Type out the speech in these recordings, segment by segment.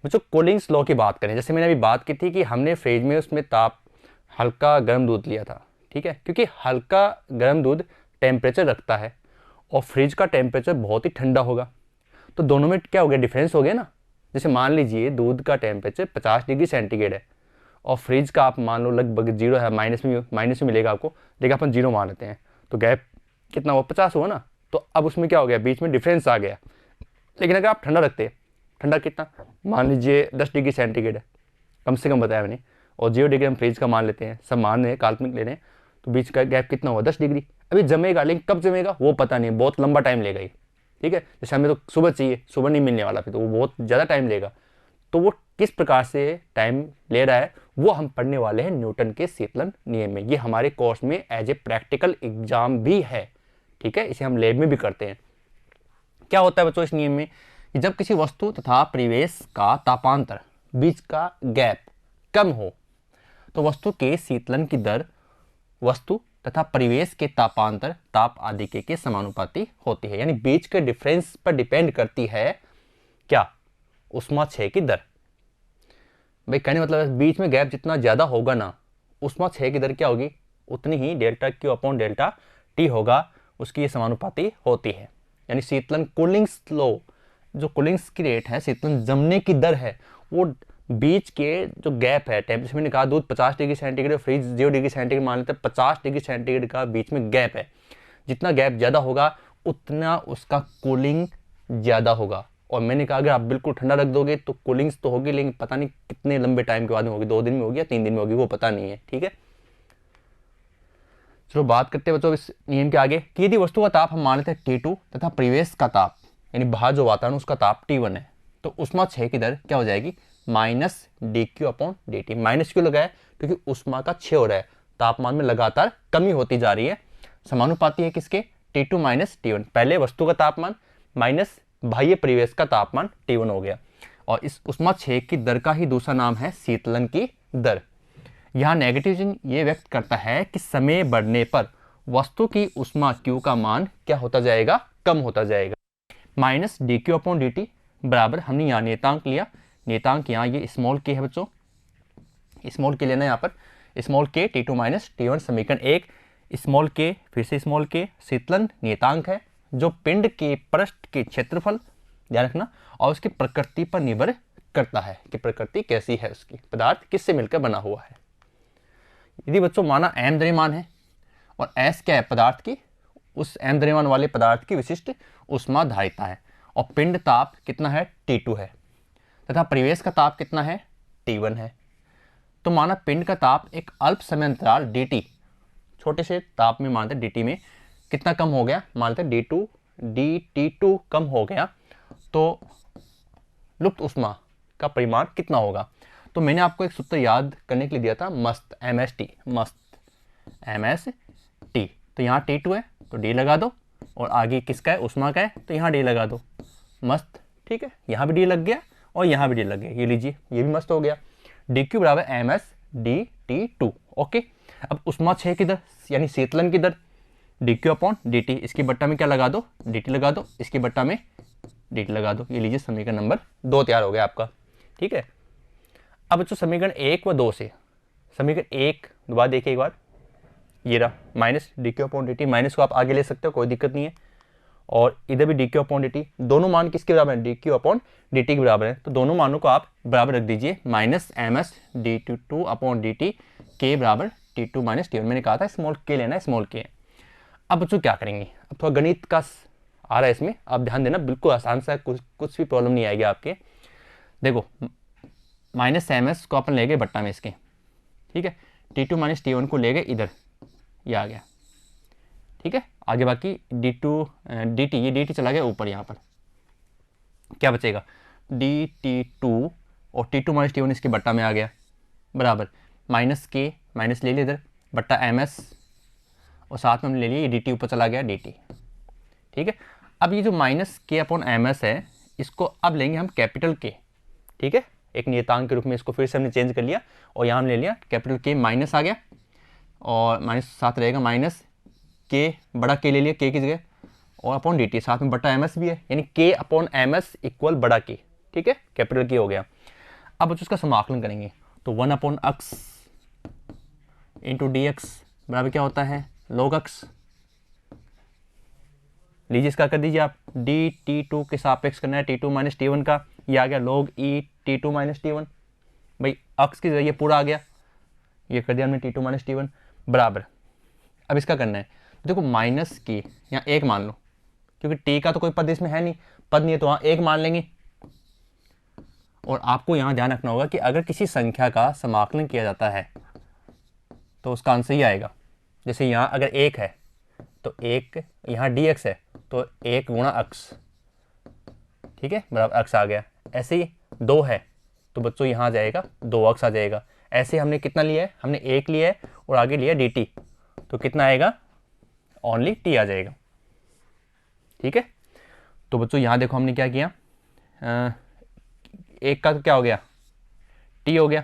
बच्चों cooling law की बात करें, जैसे मैंने अभी बात की थी कि हमने फ्रिज में उसमें हल्का गर्म दूध लिया था, ठीक है, क्योंकि हल्का गर्म दूध टेम्परेचर रखता है और फ्रिज का टेम्परेचर बहुत ही ठंडा होगा, तो दोनों में क्या हो गया, डिफरेंस हो गया ना। जैसे मान लीजिए दूध का टेम्परेचर 50 डिग्री सेंटीग्रेड है और फ्रिज का आप मान लो लगभग जीरो है, माइनस में मिलेगा आपको, लेकिन अपन जीरो मान लेते हैं, तो गैप कितना हुआ, 50 हुआ ना। तो अब उसमें क्या हो गया, बीच में डिफरेंस आ गया। लेकिन अगर आप ठंडा रखते हैं, ठंडा कितना, मान लीजिए 10 डिग्री सेंटीग्रेड है, कम से कम बताया मैंने, और 0 डिग्री हम फ्रिज का मान लेते हैं, सब मान रहे हैं, काल्पनिक ले रहे हैं, तो बीच का गैप कितना हुआ, 10 डिग्री। अभी जमेगा, लेकिन कब जमेगा वो पता नहीं, बहुत लंबा टाइम लेगा ये, ठीक है। जैसे हमें तो सुबह चाहिए, सुबह नहीं मिलने वाला, फिर तो वो बहुत ज़्यादा टाइम लेगा। तो वो किस प्रकार से टाइम ले रहा है वो हम पढ़ने वाले हैं न्यूटन के शीतलन नियम में। ये हमारे कोर्स में एज ए प्रैक्टिकल एग्जाम भी है, ठीक है, इसे हम लैब में भी करते हैं। क्या होता है बच्चों इस नियम में कि जब किसी वस्तु तथा परिवेश का तापांतर, बीच का गैप कम हो, तो वस्तु के शीतलन की दर वस्तु तथा परिवेश के तापांतर, ताप आदि के समानुपाती होती है। यानी बीच के डिफरेंस पर डिपेंड करती है क्या, उष्मा क्षय की दर। भाई कहने मतलब है बीच में गैप जितना ज़्यादा होगा ना, उष्मा क्षय की दर क्या होगी, उतनी ही delta Q upon delta T होगा, उसकी ये समानुपाती होती है। यानी शीतलन कूलिंग स्लो, जो कूलिंग की रेट है, शीतलन जमने की दर है, वो बीच के जो गैप है, टेम्परेचर मैंने कहा दूध 50 degree centigrade, fridge 0 degree centigrade मान लेते हैं, 50 डिग्री सेंटीग्रेड का बीच में गैप है। जितना गैप ज़्यादा होगा उतना उसका कूलिंग ज़्यादा होगा। और मैंने कहा अगर आप बिल्कुल ठंडा रख दोगे तो कूलिंग्स तो होगी, लेकिन पता नहीं कितने लंबे टाइम के बाद में होगी, 2 दिन में होगी या 3 दिन में होगी, वो पता नहीं है, ठीक है। चलो बात करते हैं बच्चों इस नियम के आगे कि यदि वस्तु का ताप हम मान लेते हैं T2 तथा परिवेश का ताप यानी बाहर जो वातावरण उसका ताप T1 है, तो उष्मा क्षय की दर क्या हो जाएगी, minus D Q upon D T. Minus क्यों लगाया, क्योंकि उष्मा का क्षय हो रहा है, तापमान में लगातार कमी होती जा रही है। समानुपाती है किसके, T2 माइनस T1। पहले वस्तु का तापमान माइनस बाह्य परिवेश का तापमान T1 हो गया, और इस उष्मा क्षय की दर का ही दूसरा नाम है शीतलन की दर। यहाँ नेगेटिव चिन्ह ये व्यक्त करता है कि समय बढ़ने पर वस्तु की उष्मा Q का मान क्या होता जाएगा, कम होता जाएगा। Minus D Q upon D T बराबर, हमने यहाँ नियतांक लिया, नियतांक यहाँ ये स्मॉल के है बच्चों, स्मॉल के लेना यहाँ पर, स्मॉल के T2 माइनस T1 समीकरण 1, स्मॉल के फिर से स्मॉल के शीतलन नियतांक है जो पिंड के पृष्ठ के क्षेत्रफल, ध्यान रखना, और उसकी प्रकृति पर निर्भर करता है कि प्रकृति कैसी है, उसकी पदार्थ किससे मिलकर बना हुआ है। यदि बच्चों माना m द्रव्यमान है और s क्या है, पदार्थ की, उस m द्रव्यमान वाले पदार्थ की विशिष्ट उष्मा धारिता है, और पिंड ताप कितना है, T2 है, तथा परिवेश का ताप कितना है, T1 है। तो माना पिंड का ताप एक अल्प समय अंतराल dt, छोटे से ताप में मानते dt में कितना कम हो गया, मानते dt2 कम हो गया, तो लुप्त उष्मा का परिमाण कितना होगा। तो मैंने आपको एक सूत्र याद करने के लिए दिया था, मस्त MST, मस्त MST। तो यहाँ T2 है तो D लगा दो, और आगे किसका है, उष्मा का है, तो यहाँ D लगा दो, मस्त, ठीक है। यहाँ भी D लग गया और यहाँ भी D लग गया, ये लीजिए ये भी मस्त हो गया। DQ बराबर MSDT2, ओके। अब उष्मा क्षय की दर यानी शीतलन की दर DQ अपॉन DT, इसकी बट्टा में क्या लगा दो, DT लगा दो, इसकी बट्टा में DT लगा दो, ये लीजिए समीकरण नंबर 2 तैयार हो गया आपका, ठीक है। अब बच्चों समीकरण 1 व 2 से, समीकरण 1 दोबारा देखिए एक बार, ये रहा minus D Q upon D T, minus को आप आगे ले सकते हो, कोई दिक्कत नहीं है, और इधर भी D Q upon D T, दोनों मान किसके बराबर है, D Q upon D T के बराबर है, तो दोनों मानों को आप बराबर रख दीजिए, minus M S D two upon D T के बराबर T2 माइनस T1। मैंने कहा था स्मॉल के लेना है, स्मॉल के। अब बच्चों क्या करेंगे, अब थोड़ा गणित का आ रहा है इसमें, आप ध्यान देना, बिल्कुल आसान सा, कुछ भी प्रॉब्लम नहीं आएगी आपके। देखो माइनस एम एस को अपन ले गए बट्टा में इसके, ठीक है, T2 माइनस T1 को ले गए इधर, ये आ गया, ठीक है। आगे बाकी D2 DT, ये DT चला गया ऊपर, यहाँ पर क्या बचेगा, DT2 और T2 माइनस T1 इसके बट्टा में आ गया, बराबर माइनस के, माइनस ले लिया इधर, बट्टा MS, और साथ में हमने ले लिया ये DT ऊपर चला गया DT, ठीक है। अब ये जो माइनस के अपॉन MS है, इसको अब लेंगे हम कैपिटल के, ठीक है, एक नियतांक के रूप में इसको फिर से हमने चेंज कर लिया, और यहाँ हमने ले लिया कैपिटल के, माइनस आ गया, और माइनस साथ रहेगा माइनस के, बड़ा के ले लिया के की जगह, और अपॉन DT, साथ में बट्टा MS भी है, यानी के अपॉन MS इक्वल बड़ा के, ठीक है, कैपिटल के हो गया। अब बच्चों इसका समाकलन करेंगे तो 1/x इंटू डी एक्स बराबर क्या होता है log x। लीजिए इसका कर दीजिए आप, डी T2 के सापेक्ष करना है T2 माइनस T1 का, ये आ गया log e T2 minus T1। भाई x के जरिए पूरा आ गया, ये कर दिया हमने T2 माइनस T1 बराबर। अब इसका करना है देखो माइनस की यहाँ एक मान लो, क्योंकि t का तो कोई पद इसमें है नहीं, पद नहीं है तो वहाँ एक मान लेंगे। और आपको यहाँ ध्यान रखना होगा कि अगर किसी संख्या का समाकलन किया जाता है तो उसका आंसर ही आएगा। जैसे यहाँ अगर एक है तो एक, यहाँ dx है तो एक गुणा x, ठीक है, बराबर x आ गया। ऐसे ही दो है तो बच्चों यहाँ आ जाएगा 2x आ जाएगा। ऐसे हमने कितना लिया है, हमने एक लिया है और आगे लिया dt, तो कितना आएगा ओनली t आ जाएगा। ठीक है, तो बच्चों यहाँ देखो हमने क्या किया, एक का तो क्या हो गया t हो गया,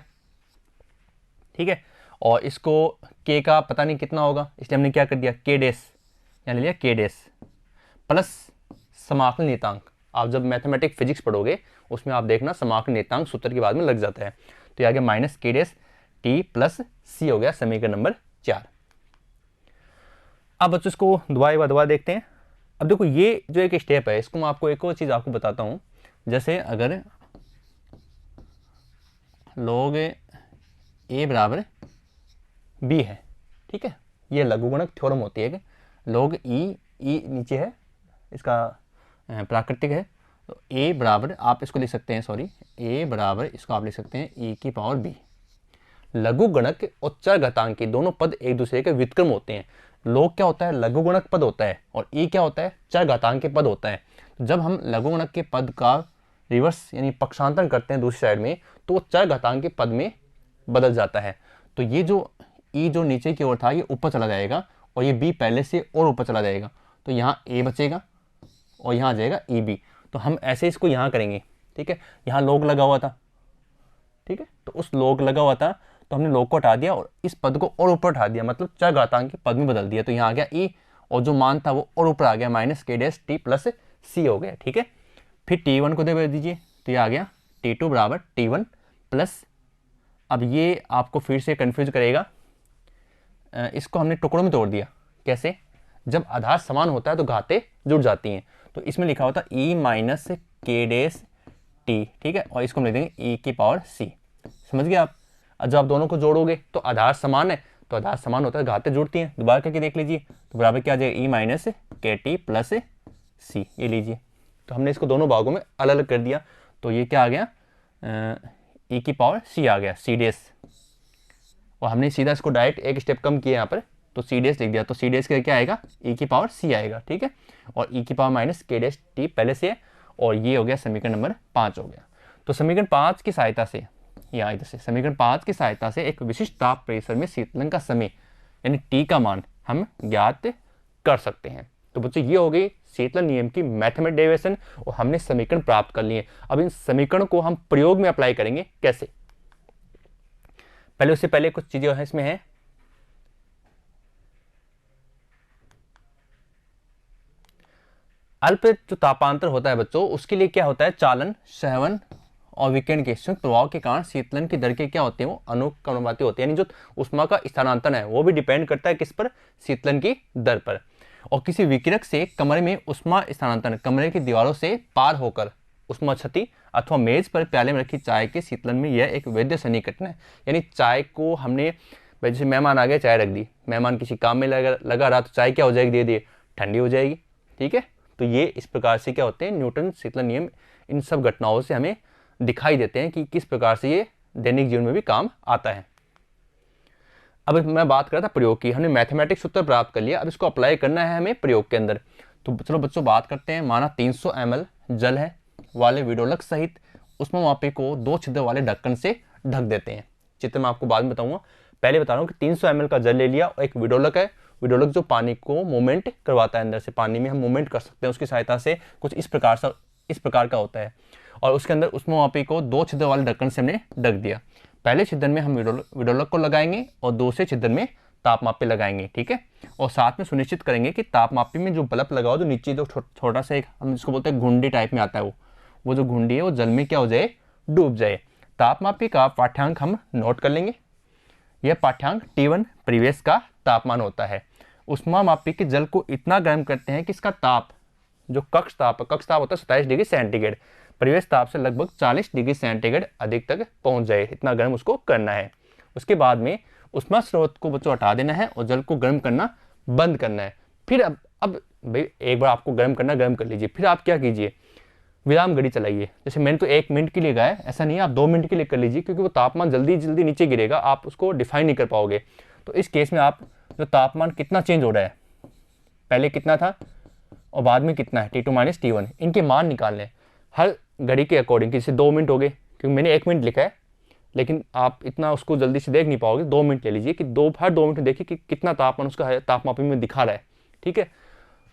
ठीक है, और इसको k का पता नहीं कितना होगा इसलिए हमने क्या कर दिया k डैश, यहाँ ले लिया k डैश प्लस समाकलन नियतांक। आप जब मैथमेटिक्स फिजिक्स पढ़ोगे उसमें आप देखना समाकलन नियतांक सूत्र के बाद में लग जाता है। तो ये आ गया minus k dash t plus c हो गया समीकरण नंबर 4। अब बच्चों इसको दुआ देखते हैं। अब देखो ये जो एक स्टेप है इसको मैं आपको एक और चीज़ आपको बताता हूँ। जैसे अगर log a बराबर b है, ठीक है, ये लघुगणक थ्योरम होती है कि log e नीचे है, इसका प्राकृतिक है, तो a बराबर आप इसको लिख सकते हैं, सॉरी a बराबर इसको आप लिख सकते हैं e की पावर b। लघुगणक और चरघातांकी दोनों पद एक दूसरे के व्युत्क्रम होते हैं। log क्या होता है लघुगणक पद होता है और e क्या होता है चरघातांकी पद होता है। तो जब हम लघुगणक के पद का रिवर्स यानी पक्षांतरण करते हैं दूसरी साइड में तो वो चरघातांकी पद में बदल जाता है। तो ये जो e जो नीचे की ओर था ये ऊपर चला जाएगा और ये b पहले से और ऊपर चला जाएगा, तो यहाँ a बचेगा और यहाँ आ जाएगा EB। तो हम ऐसे इसको यहाँ करेंगे, ठीक है, यहाँ log लगा हुआ था, ठीक है, तो उस log लगा हुआ था तो हमने log को हटा दिया और इस पद को और ऊपर उठा दिया, मतलब चरघातांक के पद में बदल दिया। तो यहाँ आ गया e और जो मान था वो और ऊपर आ गया minus k dash t plus c हो गया, ठीक है। फिर T1 को दे दीजिए तो ये आ गया T2 बराबर T1 प्लस, अब ये आपको फिर से कन्फ्यूज करेगा, इसको हमने टुकड़ों में तोड़ दिया। कैसे, जब आधार समान होता है तो घातें जुड़ जाती हैं, तो इसमें लिखा होता है e minus k dash t, ठीक है, और इसको हम लिख देंगे e की पावर c। समझ गए आप। जब आप दोनों को जोड़ोगे तो आधार समान है, तो आधार समान होता है घातें जुड़ती हैं। दोबारा करके देख लीजिए तो बराबर क्या आ जाएगा e माइनस के टी प्लस c, ये लीजिए। तो हमने इसको दोनों भागों में अलग अलग कर दिया, तो ये क्या आ गया e की पावर c आ गया c डैश, और हमने सीधा इसको डायरेक्ट एक स्टेप कम किया यहाँ पर तो c डैश लिख दिया। तो c डैश का क्या आएगा e की पावर c आएगा, ठीक है, और e की power minus k dash t पहले से है, और ये हो गया समीकरण नंबर 5 हो गया। तो समीकरण 5 की सहायता से यहाँ इधर से समीकरण 5 की सहायता से एक विशिष्ट ताप परिसर में शीतलन का समय यानी t का मान हम ज्ञात कर सकते हैं। तो बच्चों ये हो गई शीतलन नियम की मैथमेटिकल डेरिवेशन और हमने समीकरण प्राप्त कर लिए। अब इन समीकरण को हम प्रयोग में अप्लाई करेंगे कैसे, पहले उससे पहले कुछ चीजें है इसमें है। अल्प जो तापांतर होता है बच्चों उसके लिए क्या होता है, चालन, सहवन और विकिरण के संयुक्त प्रभाव के कारण शीतलन की दर के क्या होते हैं वो अनुक्रमवाती होते हैं, यानी जो उष्मा का स्थानांतरण है वो भी डिपेंड करता है किस पर, शीतलन की दर पर। और किसी विकिरक से कमरे में उष्मा स्थानांतरण कमरे की दीवारों से पार होकर उष्मा क्षति अथवा मेज पर प्याले में रखी चाय के शीतलन में यह एक वैध सन्निकटन है। यानी चाय को हमने, जैसे मेहमान आ गए चाय रख दी, मेहमान किसी काम में लगा रहा तो चाय क्या हो जाएगी, धीरे धीरे ठंडी हो जाएगी, ठीक है। तो ये इस प्रकार से क्या होते हैं न्यूटन शीतलन नियम इन सब घटनाओं से हमें दिखाई देते हैं कि किस प्रकार से ये दैनिक जीवन में भी काम आता है। अब मैं बात कर रहा था प्रयोग की, हमने मैथमेटिक्स सूत्र प्राप्त कर लिया, अब इसको अप्लाई करना है हमें प्रयोग के अंदर। तो चलो बच्चों बात करते हैं। माना 300 ml जल है वाले विडोलक सहित उष्मामापी को 2 छिद्र वाले ढक्कन से ढक देते हैं। चित्र मैं आपको बाद में बताऊंगा, पहले बता रहा हूँ कि 300 ml का जल ले लिया और एक विडोलक है, विडोलक जो पानी को मूवमेंट करवाता है, अंदर से पानी में हम मूवमेंट कर सकते हैं उसकी सहायता से, कुछ इस प्रकार का होता है। और उसके अंदर उष्मामापी को 2 छिद्र वाले ढक्कन से हमने ढक दिया। पहले छिद्र में हम विडोलक को लगाएंगे और दूसरे छिद्र में तापमापी लगाएंगे, ठीक है। और साथ में सुनिश्चित करेंगे कि तापमापी में जो बल्ब लगाओ, जो नीचे जो छोटा सा एक हम जिसको बोलते हैं घुंडी टाइप में आता है वो जो घुंडी है वो जल में क्या हो जाए, डूब जाए, तापमापी का पाठ्यांक हम नोट कर लेंगे। यह पाठ्यांक T1 परिवेश का तापमान होता है। ऊष्मामापी के जल को इतना गर्म करते हैं कि इसका ताप, जो कक्ष ताप होता है 27 डिग्री सेंटीग्रेड, परिवेश ताप से लगभग 40 डिग्री सेंटीग्रेड अधिक तक पहुंच जाए, इतना गर्म उसको करना है। उसके बाद में ऊष्मा स्रोत को बच्चों हटा देना है और जल को गर्म करना बंद करना है। फिर अब भाई एक बार आपको गर्म करना, गर्म कर लीजिए, फिर आप क्या कीजिए, विराम घड़ी चलाइए। जैसे मैंने तो 1 मिनट के लिए गाया, ऐसा नहीं है, आप 2 मिनट के लिए कर लीजिए, क्योंकि वो तापमान जल्दी जल्दी नीचे गिरेगा, आप उसको डिफाइन नहीं कर पाओगे। तो इस केस में आप जो तापमान कितना चेंज हो रहा है, पहले कितना था और बाद में कितना है, T2 माइनस T1, इनके मान निकालने हैं हर घड़ी के अकॉर्डिंग। जैसे 2 मिनट हो गए, क्योंकि मैंने 1 मिनट लिखा है, लेकिन आप इतना उसको जल्दी से देख नहीं पाओगे। 2 मिनट ले लीजिए कि हर 2 मिनट देखिए कि कितना तापमान उसका तापमापी में दिखा रहा है, ठीक है।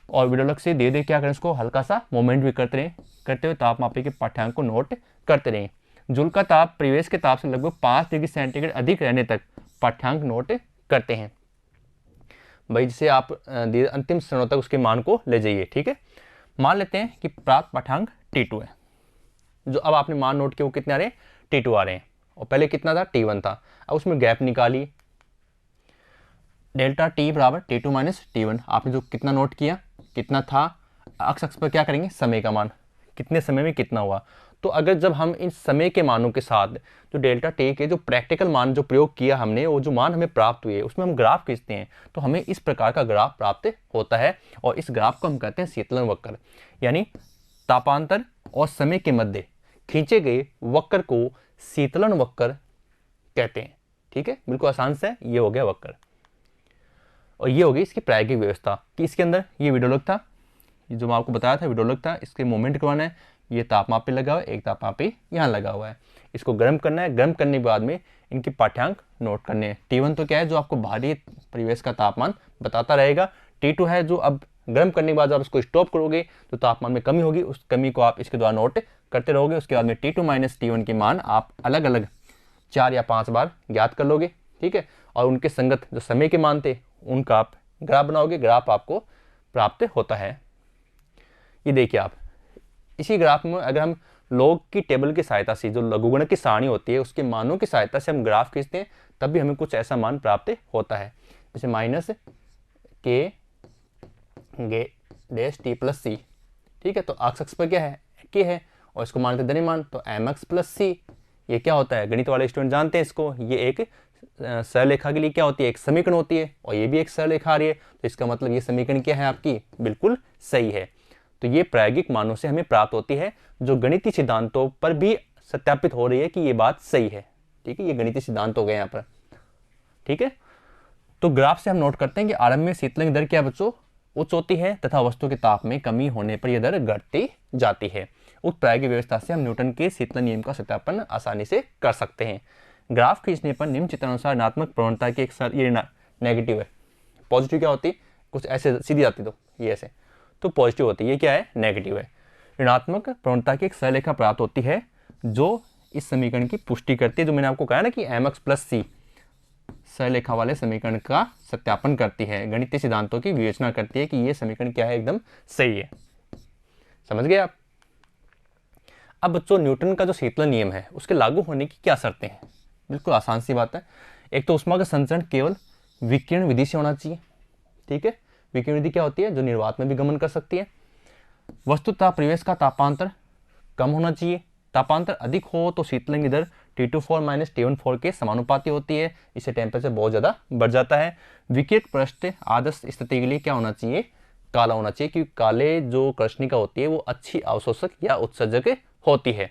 और वीडियो लग से दे क्या करें, उसको हल्का सा मोमेंट भी करते हुए तापमापी के पाठ्यांक को नोट करते रहें। जल का ताप परिवेश के ताप से लगभग 5 डिग्री सेंटीग्रेड अधिक रहने तक पाठ्यांक नोट करते हैं। भाई जिसे आप अंतिम क्षणों तक उसके मान को ले जाइए, ठीक है। मान लेते हैं कि प्राप्त पाठ्यांक T2 है। जो अब आपने मान नोट किया वो कितने आ रहे हैं, T2 आ रहे हैं, और पहले कितना था, T1 था। अब उसमें गैप निकालिए, डेल्टा T बराबर T2 माइनस T1। आपने जो कितना नोट किया, कितना था, अक्ष अक्ष पर क्या करेंगे, समय का मान, कितने समय में कितना हुआ। तो अगर जब हम इन समय के मानों के साथ जो डेल्टा T के जो प्रैक्टिकल मान जो प्रयोग किया हमने, वो जो मान हमें प्राप्त हुए, उसमें हम ग्राफ खींचते हैं, तो हमें इस प्रकार का ग्राफ प्राप्त होता है। और इस ग्राफ को हम कहते हैं शीतलन वक्र, यानी तापांतर और समय के मध्य खींचे गए वक्र को शीतलन वक्र कहते हैं, ठीक है। बिल्कुल आसान से ये हो गया वक्र। और ये होगी इसकी प्रायोगिक व्यवस्था कि इसके अंदर ये विडोलक था, जो मैं आपको बताया था विडोलक था, इसके मोमेंट करवाना है, ये तापमापी लगा हुआ है, एक तापमापी यहाँ लगा हुआ है, इसको गर्म करना है। गर्म करने के बाद में इनके पाठ्यांक नोट करने हैं। T1 तो क्या है, जो आपको बाहरी परिवेश का तापमान बताता रहेगा। T2 है जो अब गर्म करने के बाद जब इसको स्टॉप करोगे तो तापमान में कमी होगी, उस कमी को आप इसके द्वारा नोट करते रहोगे। उसके बाद में T2 माइनस T1 के मान आप अलग अलग 4 या 5 बार ज्ञात कर लोगे, ठीक है। और उनके संगत जो समय के मान थे उनका आप ग्राफ बनाओगे, ग्राफ आपको प्राप्त होता है। ये देखिए आप, इसी ग्राफ में अगर हम लॉग की टेबल की सहायता से, जो लघुगणक की सारणी होती है उसके मानों की सहायता से हम ग्राफ खींचते हैं, तब भी हमें कुछ ऐसा मान प्राप्त होता है। जैसे माइनस के डैश टी प्लस सी, ठीक है। तो अक्ष पर क्या है, के है, और इसको मानते द्रव्यमान, तो एम एक्स प्लस सी। ये क्या होता है, गणित वाले स्टूडेंट जानते हैं इसको, ये एक सरलेखा के लिए क्या होती है, एक समीकरण होती है, और ये भी एक सरलेखा आ रही है, तो इसका मतलब ये समीकरण क्या है आपकी, बिल्कुल सही है। तो ये प्रायोगिक मानों से हमें प्राप्त होती है, जो गणितीय सिद्धांतों पर भी सत्यापित हो रही है कि ये बात सही है, ठीक है। ये गणितीय सिद्धांत हो गए यहाँ पर, ठीक है। तो ग्राफ से हम नोट करते हैं कि आरंभ में शीतलन की दर क्या बच्चों, उच्च होती है, तथा वस्तु के ताप में कमी होने पर यह दर घटती जाती है। उक्त प्रायोगिक व्यवस्था से हम न्यूटन के शीतलन नियम का सत्यापन आसानी से कर सकते हैं। ग्राफ खींचने पर निम्न चित्रानुसार ऋणात्मक प्रवणता की एक ये नेगेटिव है, पॉजिटिव क्या होती है, कुछ ऐसे सीधी जाती, तो ये ऐसे, तो पॉजिटिव होती है, ये क्या है, नेगेटिव है। ऋणात्मक प्रवणता की एक सरलेखा प्राप्त होती है जो इस समीकरण की पुष्टि करती है, जो मैंने आपको कहा ना कि एम एक्स प्लस सी सरलेखा वाले समीकरण का सत्यापन करती है, गणितीय सिद्धांतों की विवेचना करती है कि ये समीकरण क्या है, एकदम सही है। समझ गए आप। अब बच्चों न्यूटन का जो शीतलन नियम है उसके लागू होने की क्या शर्तें हैं, बिल्कुल आसान सी बात है। एक तो ऊष्मा का संचरण केवल विकिरण विधि से होना चाहिए, ठीक है। विकिरण विधि क्या होती है, जो निर्वात में भी गमन कर सकती है। वस्तुतः परिवेश का तापांतर कम होना चाहिए, तापांतर अधिक हो तो शीतलन की दर T24 माइनस T14 के समानुपाती होती है, इससे टेम्परेचर बहुत ज़्यादा बढ़ जाता है। विकिरण पृष्ठ आदर्श स्थिति के लिए क्या होना चाहिए, काला होना चाहिए, क्योंकि काले जो कृष्णिका होती है वो अच्छी अवशोषक या उत्सर्जक होती है।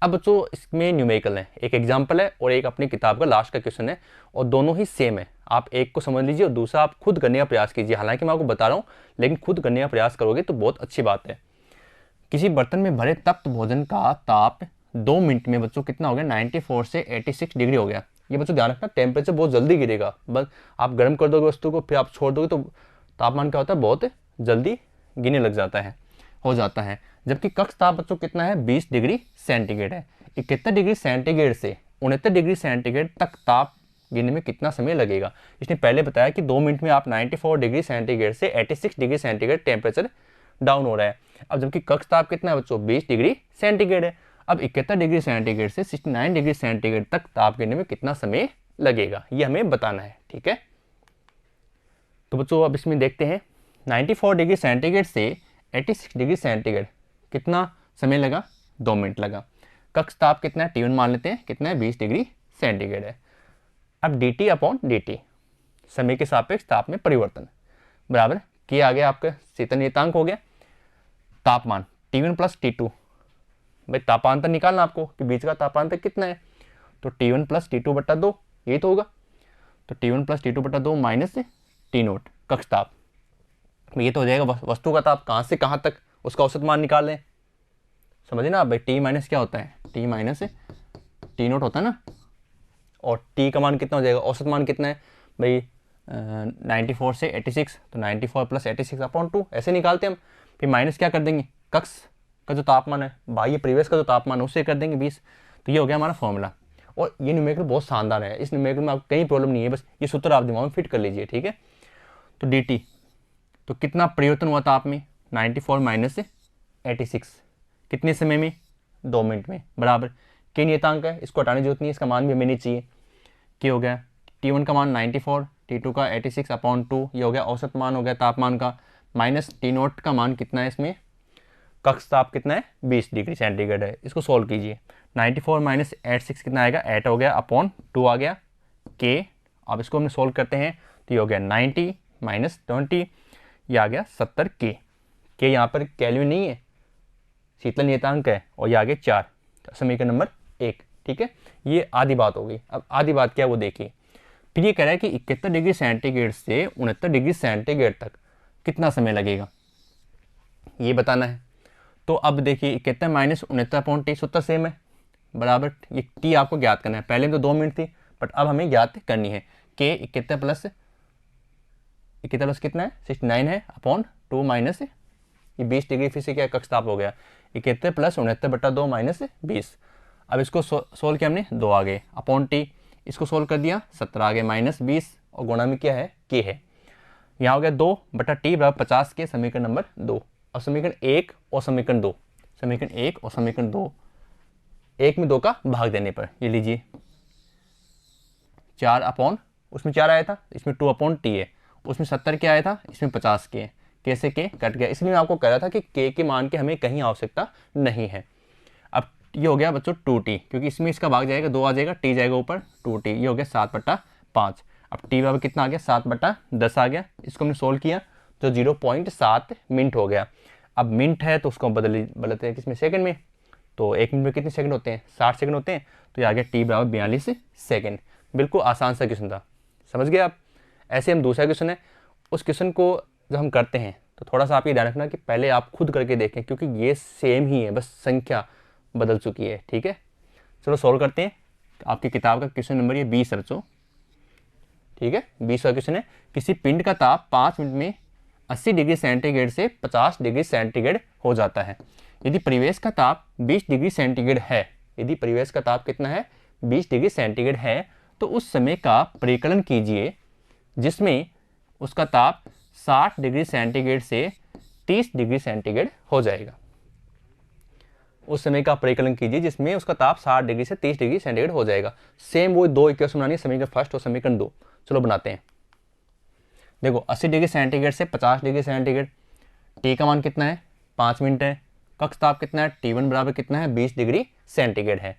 अब बच्चों इसमें न्यूमेरिकल है, एक एग्जाम्पल है और एक अपनी किताब का लास्ट का क्वेश्चन है, और दोनों ही सेम है। आप एक को समझ लीजिए और दूसरा आप खुद करने का प्रयास कीजिए। हालांकि मैं आपको बता रहा हूँ, लेकिन खुद करने का प्रयास करोगे तो बहुत अच्छी बात है। किसी बर्तन में भरे तप्त भोजन का ताप 2 मिनट में बच्चों कितना हो गया, 94 से 86 डिग्री हो गया। ये बच्चों ध्यान रखना, टेम्परेचर बहुत जल्दी गिरेगा, बस आप गर्म कर दोगे वस्तु को, फिर आप छोड़ दोगे तो तापमान क्या होता है, बहुत जल्दी गिरने लग जाता है, हो जाता है। जबकि कक्ष ताप बच्चों कितना है, 20 डिग्री सेंटीग्रेड है। 71 डिग्री सेंटीग्रेड से 69 डिग्री सेंटीग्रेड तक ताप गिरने में कितना समय लगेगा। इसने पहले बताया कि 2 मिनट में आप 94 डिग्री सेंटीग्रेड से 86 डिग्री सेंटीग्रेड टेम्परेचर डाउन हो रहा है। अब जबकि कक्ष ताप कितना है बच्चों, 20 डिग्री सेंटीग्रेड है। अब 71 डिग्री सेंटीग्रेड से 69 डिग्री सेंटीग्रेड तक ताप गिरने में कितना समय लगेगा, ये हमें बताना है। ठीक है, तो बच्चों अब इसमें देखते हैं 94 डिग्री सेंटीग्रेड से 86 डिग्री सेंटीग्रेड कितना समय लगा, 2 मिनट लगा। कक्ष ताप कितना है, T1 मान लेते हैं, कितना है 20 डिग्री सेंटीग्रेड है। अब dt अपॉन dt समय के सापेक्ष ताप में परिवर्तन बराबर के आ गया आपका शीतल नियतांक हो गया, तापमान T1 प्लस T2, भाई तापांतर निकालना आपको कि बीच का तापांतर कितना है, तो T1 प्लस T2 बटा 2 यही तो होगा, तो T1 प्लस T2 बटा 2 माइनस T नोट कक्ष ताप, ये तो हो जाएगा वस्तु का ताप कहाँ से कहाँ तक उसका औसत मान निकाल लें। समझे ना आप भाई, T माइनस क्या होता है, T माइनस T नोट होता है ना, और T का मान कितना हो जाएगा, औसत मान कितना है भाई 94 से 86, तो 94 प्लस 86 अपॉन 2 ऐसे निकालते हैं हम। फिर माइनस क्या कर देंगे, कक्ष का जो तापमान है, बाह्य परिवेश का जो तापमान है उससे कर देंगे 20, तो ये हो गया हमारा फॉर्मूला। और ये न्यूमेरिकल बहुत शानदार है, इस न्यूमेरिकल में आपको कहीं प्रॉब्लम नहीं है, बस ये सूत्र आप दिमाग में फिट कर लीजिए। ठीक है, तो dt तो कितना परिवर्तन हुआ ताप में, 94 माइनस 86 कितने समय में, 2 मिनट में, बराबर के नियतांक है, इसको हटाने की जरूरत नहीं है, इसका मान भी हमें नहीं चाहिए। क्या हो गया, T1 का मान 94, T2 का 86 अपॉन 2, ये हो गया औसत मान हो गया तापमान का, माइनस T नोट का मान कितना है इसमें, कक्ष ताप कितना है 20 डिग्री सेंटीग्रेड है। इसको सोल्व कीजिए, 94 माइनस 86 कितना आएगा, 8 हो गया अपॉन 2 आ गया के। अब इसको हमने सोल्व करते हैं तो ये हो गया 90 माइनस 20, ये आ गया 70 के यहाँ पर केल्विन नहीं है, शीतल नियतांक है, और ये आ गया 4, समीकरण नंबर 1। ठीक है, ये आधी बात हो गई। अब आधी बात क्या है वो देखिए, फिर ये कह रहा है कि 71 डिग्री सेंटीग्रेड से 69 डिग्री सेंटीग्रेड तक कितना समय लगेगा, ये बताना है। तो अब देखिए 71 माइनस 69 अपॉन टी सूत्र सेम है, बराबर ये टी आपको ज्ञात करना है, पहले में तो 2 मिनट थी बट अब हमें ज्ञात करनी है के 71 प्लस कितना है 69 है अपॉन 2 माइनस ये 20 डिग्री, फिर से क्या कक्ष ताप हो गया 71 प्लस 69 बटा 2 माइनस 20। अब इसको सोल्व किया हमने, 2 आ गए अपॉन टी, इसको सोल्व कर दिया 17 आ गए माइनस 20, और गुणा में क्या है के है, यहाँ हो गया 2 बटा टी बराबर 50 के, समीकरण नंबर 2। अब समीकरण 1 और समीकरण 2, समीकरण 1 और समीकरण 2, 1 में 2 का भाग देने पर ये लीजिए 4 अपॉन, उसमें 4 आया था, इसमें 2 अपॉन टी है, उसमें 70 के आया था, इसमें 50 के, कैसे के कट गया, इसलिए मैं आपको कह रहा था कि के मान के हमें कहीं आवश्यकता नहीं है। अब ये हो गया बच्चों 2t, क्योंकि इसमें इसका भाग जाएगा 2 आ जाएगा, टी जाएगा ऊपर 2t, ये हो गया 7/5। अब टी बराबर कितना आ गया 7/10 आ गया, इसको हमने सोल्व किया तो 0.7 मिनट हो गया। अब मिनट है तो उसको बदलते हैं किसमें, सेकंड में, तो 1 मिनट में कितने सेकंड होते हैं, 60 सेकंड होते हैं, तो ये आ गया टी बराबर 42 सेकंड। बिल्कुल आसान सा क्वेश्चन था, समझ गए आप। ऐसे हम दूसरा क्वेश्चन है, उस क्वेश्चन को जब हम करते हैं तो थोड़ा सा आप ये ध्यान रखना कि पहले आप खुद करके देखें, क्योंकि ये सेम ही है, बस संख्या बदल चुकी है। ठीक है, चलो सोल्व करते हैं। आपकी किताब का क्वेश्चन नंबर ये 20 है बच्चों, ठीक है 20 का क्वेश्चन है। किसी पिंड का ताप 5 मिनट में 80 डिग्री सेंटीग्रेड से 50 डिग्री सेंटीग्रेड हो जाता है। यदि परिवेश का ताप 20 डिग्री सेंटीग्रेड है, यदि परिवेश का ताप कितना है 20 डिग्री सेंटीग्रेड है, तो उस समय का परिकलन कीजिए जिसमें उसका ताप 60 डिग्री सेंटीग्रेड से 30 डिग्री सेंटीग्रेड हो जाएगा। उस समय का परिकलन कीजिए जिसमें उसका ताप 60 डिग्री से 30 डिग्री सेंटीग्रेड हो जाएगा। सेम वो 2 इक्वेशन बनानी है, समीकरण फर्स्ट और समीकरण 2। चलो बनाते हैं। देखो 80 डिग्री सेंटीग्रेड से 50 डिग्री सेंटीग्रेड, टी का मान कितना है 5 मिनट है, कक्ष ताप कितना है T1 बराबर कितना है 20 डिग्री सेंटीग्रेड है।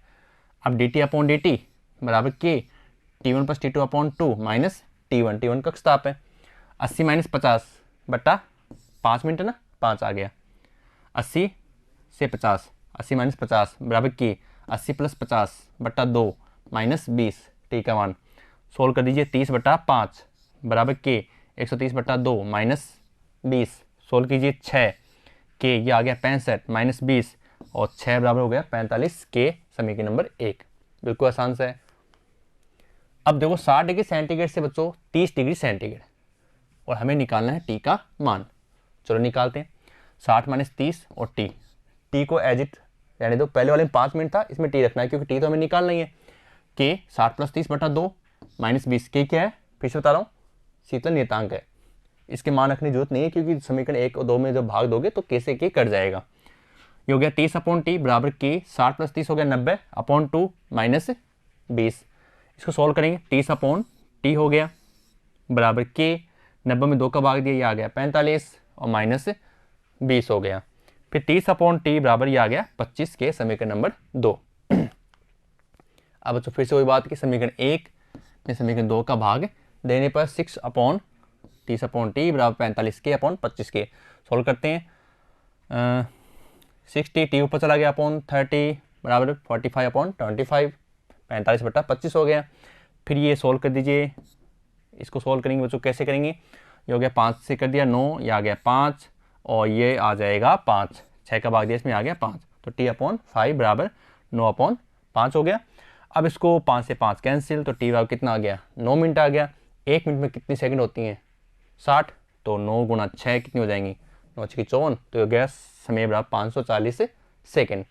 अब dt अपॉन dt बराबर के T1 plus T2 upon 2 minus T1 कक्ष ताप है। 80 माइनस 50 बटा 5 मिनट है ना, 5 आ गया, 80 से 50, 80 माइनस 50 बराबर की 80 प्लस 50 बटा 2 माइनस 20, टी का मान सोल्व कर दीजिए 30 बटा 5 बराबर के 130 बटा 2 माइनस 20, सोल्व कीजिए 6 के, ये आ गया 65 माइनस 20, और 6 बराबर हो गया 45 के, समीकरण नंबर 1। बिल्कुल आसान सा है। अब देखो 60 डिग्री सेंटीग्रेड से बच्चों 30 डिग्री सेंटीग्रेड, और हमें निकालना है टी का मान। चलो निकालते हैं। 60 माइनस 30 और टी को एज इट रहने दो, पहले वाले में 5 मिनट था, इसमें टी रखना है क्योंकि टी तो हमें निकालना ही है। के 60 प्लस 30 बटा 2 माइनस 20, के क्या है फिर से बता रहा हूँ शीतल नियतांक है, इसके मान रखने की जरूरत नहीं है क्योंकि समीकरण 1 और 2 में जब भाग दोगे तो के से के कट जाएगा। ये हो गया 30/T बराबर के 60 + 30 हो गया 90/2 -20। इसको सॉल्व करेंगे 30/T हो गया बराबर के 90 में 2 का भाग दिया, ये आ गया 45 और -20 हो गया। फिर 30/T बराबर ये आ गया 25 के समीकरण नंबर 2। अब बच्चों फिर से वही बात कि समीकरण 1 में समीकरण 2 का भाग देने पर 6/30/T बराबर 45 के अपॉन 25 के सॉल्व करते हैं। 60 टी ऊपर चला गया अपॉन 30 बराबर 45/25, 45/25 हो गया। फिर ये सोल्व कर दीजिए, इसको सोल्व करेंगे बच्चों कैसे करेंगे, ये हो गया 5 से कर दिया 9, ये आ गया 5 और ये आ जाएगा 5, 6 का भाग दिया इसमें आ गया 5, तो t/5 बराबर 9/5 हो गया। अब इसको 5 से 5 कैंसिल, तो टी बराबर कितना आ गया 9 मिनट आ गया। 1 मिनट में कितनी सेकंड होती हैं 60, तो 9 × 6 कितनी हो जाएंगी 9 × 6 = 54, तो ये गया समय बराबर 540 सेकेंड।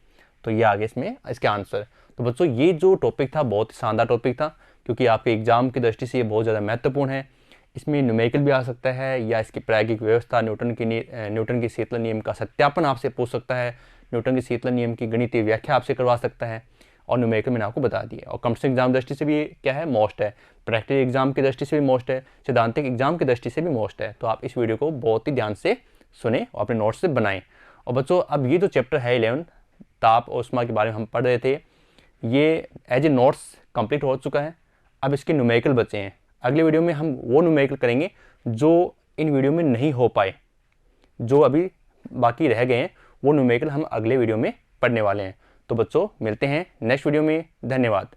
तो ये आ गया इसमें इसके आंसर। तो बच्चों ये जो टॉपिक था बहुत ही शानदार टॉपिक था, क्योंकि आपके एग्जाम की दृष्टि से ये बहुत ज़्यादा महत्वपूर्ण है। इसमें न्यूमेरिकल भी आ सकता है या इसकी प्रायोगिक व्यवस्था, न्यूटन की शीतलन नियम का सत्यापन आपसे पूछ सकता है, न्यूटन की शीतलन नियम की गणितीय व्याख्या आपसे करवा सकता है, और न्यूमेरिकल मैंने आपको बता दिया। और कॉम्पिटिटिव एग्जाम दृष्टि से भी क्या है मोस्ट है, प्रैक्टिकल एग्जाम की दृष्टि से भी मोस्ट है, सैद्धांतिक एग्जाम की दृष्टि से भी मोस्ट है। तो आप इस वीडियो को बहुत ही ध्यान से सुने और अपने नोट्स से बनाएं। और बच्चों अब ये जो चैप्टर है 11 ताप और ऊष्मा के बारे में हम पढ़ रहे थे, ये एज ए नोट्स कंप्लीट हो चुका है। अब इसके न्यूमेरिकल बचे हैं। अगले वीडियो में हम वो न्यूमेरिकल करेंगे जो इन वीडियो में नहीं हो पाए, जो अभी बाकी रह गए हैं, वो न्यूमेरिकल हम अगले वीडियो में पढ़ने वाले हैं। तो बच्चों मिलते हैं नेक्स्ट वीडियो में। धन्यवाद।